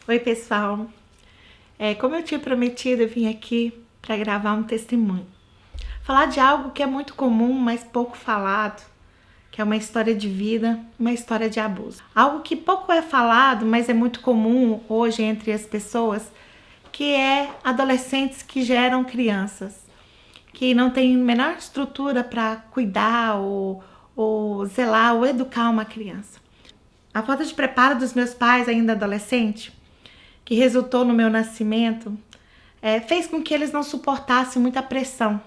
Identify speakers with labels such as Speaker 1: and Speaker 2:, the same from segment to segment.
Speaker 1: Oi, pessoal. Como eu tinha prometido, eu vim aqui para gravar um testemunho. Falar de algo que é muito comum, mas pouco falado, que é uma história de vida, uma história de abuso. Algo que pouco é falado, mas é muito comum hoje entre as pessoas, que é adolescentes que geram crianças, que não têm a menor estrutura para cuidar ou zelar ou educar uma criança. A falta de preparo dos meus pais, ainda adolescente, que resultou no meu nascimento, fez com que eles não suportassem muita pressão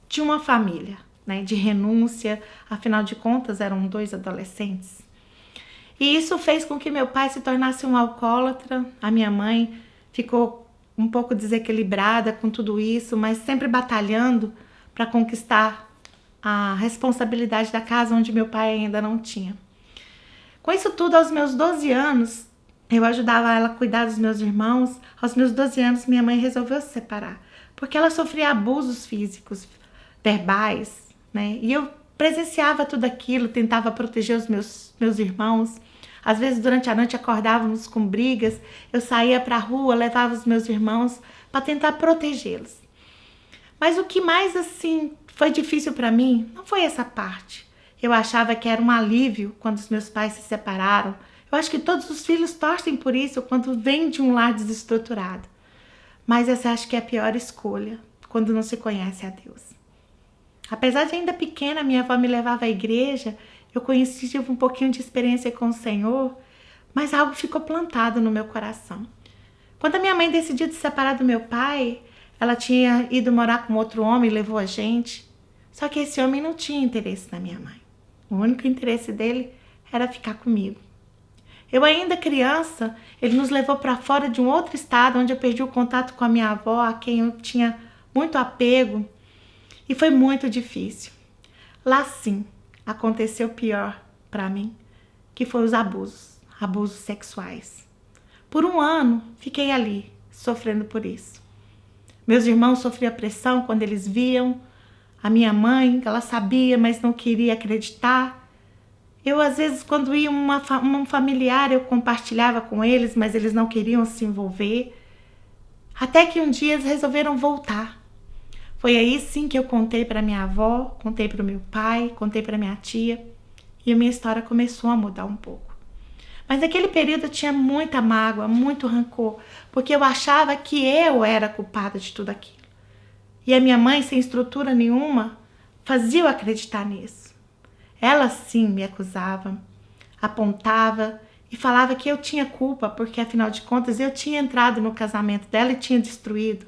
Speaker 1: de uma família, né, de renúncia, afinal de contas eram 2 adolescentes. E isso fez com que meu pai se tornasse um alcoólatra, a minha mãe ficou um pouco desequilibrada com tudo isso, mas sempre batalhando para conquistar a responsabilidade da casa onde meu pai ainda não tinha. Com isso tudo, aos meus 12 anos, eu ajudava ela a cuidar dos meus irmãos. Aos meus 12 anos, minha mãe resolveu se separar, porque ela sofria abusos físicos, verbais, né? E eu presenciava tudo aquilo, tentava proteger os meus irmãos. Às vezes, durante a noite, acordávamos com brigas. Eu saía para a rua, levava os meus irmãos para tentar protegê-los. Mas o que mais, assim, foi difícil para mim não foi essa parte. Eu achava que era um alívio quando os meus pais se separaram. Eu acho que todos os filhos torcem por isso quando vêm de um lar desestruturado. Mas essa acho que é a pior escolha, quando não se conhece a Deus. Apesar de ainda pequena, minha avó me levava à igreja, eu tive um pouquinho de experiência com o Senhor, mas algo ficou plantado no meu coração. Quando a minha mãe decidiu se separar do meu pai, ela tinha ido morar com outro homem e levou a gente. Só que esse homem não tinha interesse na minha mãe. O único interesse dele era ficar comigo. Eu ainda criança, ele nos levou para fora de um outro estado, onde eu perdi o contato com a minha avó, a quem eu tinha muito apego, e foi muito difícil. Lá sim, aconteceu o pior para mim, que foi os abusos sexuais. Por 1 ano, fiquei ali, sofrendo por isso. Meus irmãos sofriam pressão quando eles viam. A minha mãe, ela sabia, mas não queria acreditar. Eu, às vezes, quando ia um familiar, eu compartilhava com eles, mas eles não queriam se envolver. Até que um dia eles resolveram voltar. Foi aí sim que eu contei para minha avó, contei para o meu pai, contei para minha tia. E a minha história começou a mudar um pouco. Mas naquele período eu tinha muita mágoa, muito rancor, porque eu achava que eu era culpada de tudo aquilo. E a minha mãe, sem estrutura nenhuma, fazia eu acreditar nisso. Ela sim me acusava, apontava e falava que eu tinha culpa, porque afinal de contas eu tinha entrado no casamento dela e tinha destruído.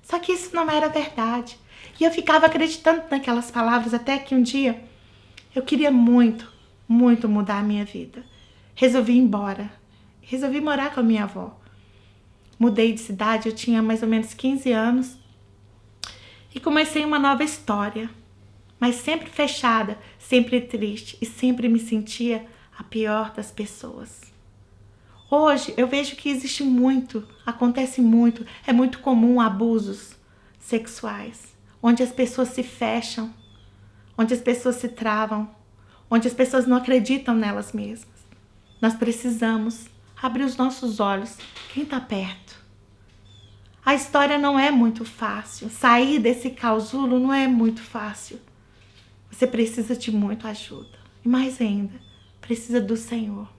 Speaker 1: Só que isso não era verdade. E eu ficava acreditando naquelas palavras até que um dia eu queria muito, muito mudar a minha vida. Resolvi ir embora. Resolvi morar com a minha avó. Mudei de cidade, eu tinha mais ou menos 15 anos e comecei uma nova história. Mas sempre fechada, sempre triste e sempre me sentia a pior das pessoas. Hoje eu vejo que existe muito, acontece muito, é muito comum abusos sexuais, onde as pessoas se fecham, onde as pessoas se travam, onde as pessoas não acreditam nelas mesmas. Nós precisamos abrir os nossos olhos, quem está perto. A história não é muito fácil, sair desse casulo não é muito fácil. Você precisa de muita ajuda. E mais ainda, precisa do Senhor.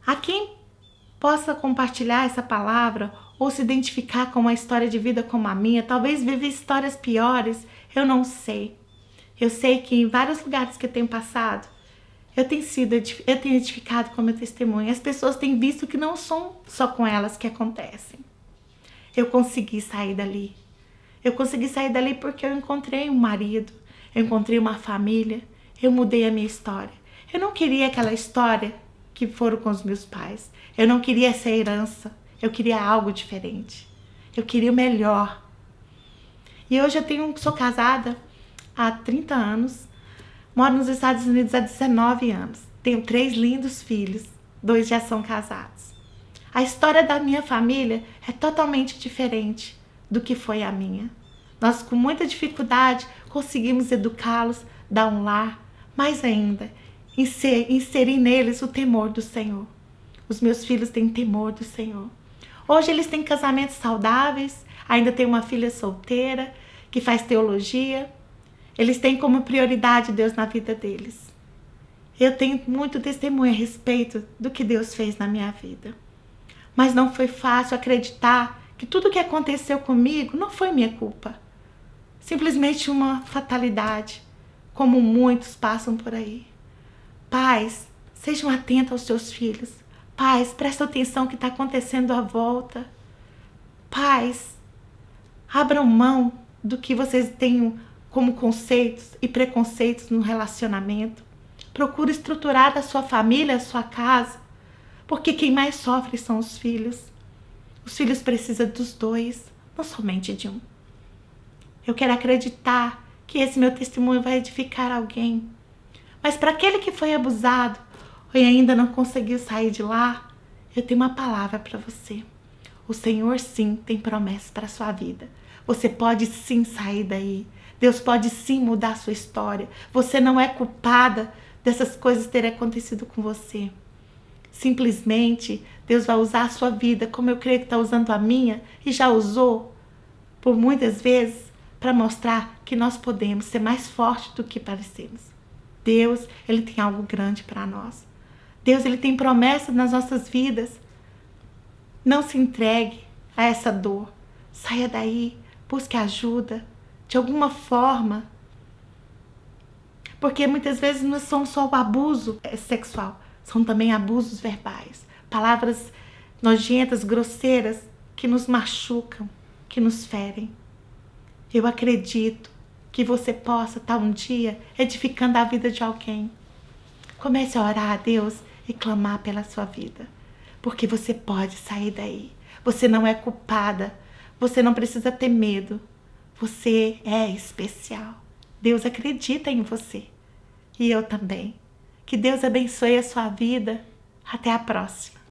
Speaker 1: A quem possa compartilhar essa palavra ou se identificar com uma história de vida como a minha, talvez viver histórias piores, eu não sei. Eu sei que em vários lugares que eu tenho passado, eu tenho identificado com meu testemunho. As pessoas têm visto que não são só com elas que acontecem. Eu consegui sair dali. Eu consegui sair dali porque eu encontrei um marido. Eu encontrei uma família, eu mudei a minha história. Eu não queria aquela história que foram com os meus pais. Eu não queria essa herança. Eu queria algo diferente. Eu queria o melhor. E hoje sou casada há 30 anos. Moro nos Estados Unidos há 19 anos. Tenho 3 lindos filhos. 2 já são casados. A história da minha família é totalmente diferente do que foi a minha. Nós, com muita dificuldade, conseguimos educá-los, dar um lar, mais ainda, inserir neles o temor do Senhor. Os meus filhos têm temor do Senhor. Hoje eles têm casamentos saudáveis, ainda tem uma filha solteira que faz teologia. Eles têm como prioridade Deus na vida deles. Eu tenho muito testemunho a respeito do que Deus fez na minha vida. Mas não foi fácil acreditar que tudo o que aconteceu comigo não foi minha culpa. Simplesmente uma fatalidade, como muitos passam por aí. Pais, sejam atentos aos seus filhos. Pais, prestem atenção no que está acontecendo à volta. Pais, abram mão do que vocês tenham como conceitos e preconceitos no relacionamento. Procure estruturar a sua família, a sua casa, porque quem mais sofre são os filhos. Os filhos precisam dos dois, não somente de um. Eu quero acreditar que esse meu testemunho vai edificar alguém. Mas para aquele que foi abusado e ainda não conseguiu sair de lá, eu tenho uma palavra para você. O Senhor sim tem promessas para a sua vida. Você pode sim sair daí. Deus pode sim mudar a sua história. Você não é culpada dessas coisas terem acontecido com você. Simplesmente Deus vai usar a sua vida como eu creio que está usando a minha e já usou por muitas vezes para mostrar que nós podemos ser mais fortes do que parecemos. Deus, Ele tem algo grande para nós. Deus, Ele tem promessas nas nossas vidas. Não se entregue a essa dor. Saia daí, busque ajuda de alguma forma. Porque muitas vezes não são só o abuso sexual, são também abusos verbais. Palavras nojentas, grosseiras, que nos machucam, que nos ferem. Eu acredito que você possa estar um dia edificando a vida de alguém. Comece a orar a Deus e clamar pela sua vida. Porque você pode sair daí. Você não é culpada. Você não precisa ter medo. Você é especial. Deus acredita em você. E eu também. Que Deus abençoe a sua vida. Até a próxima.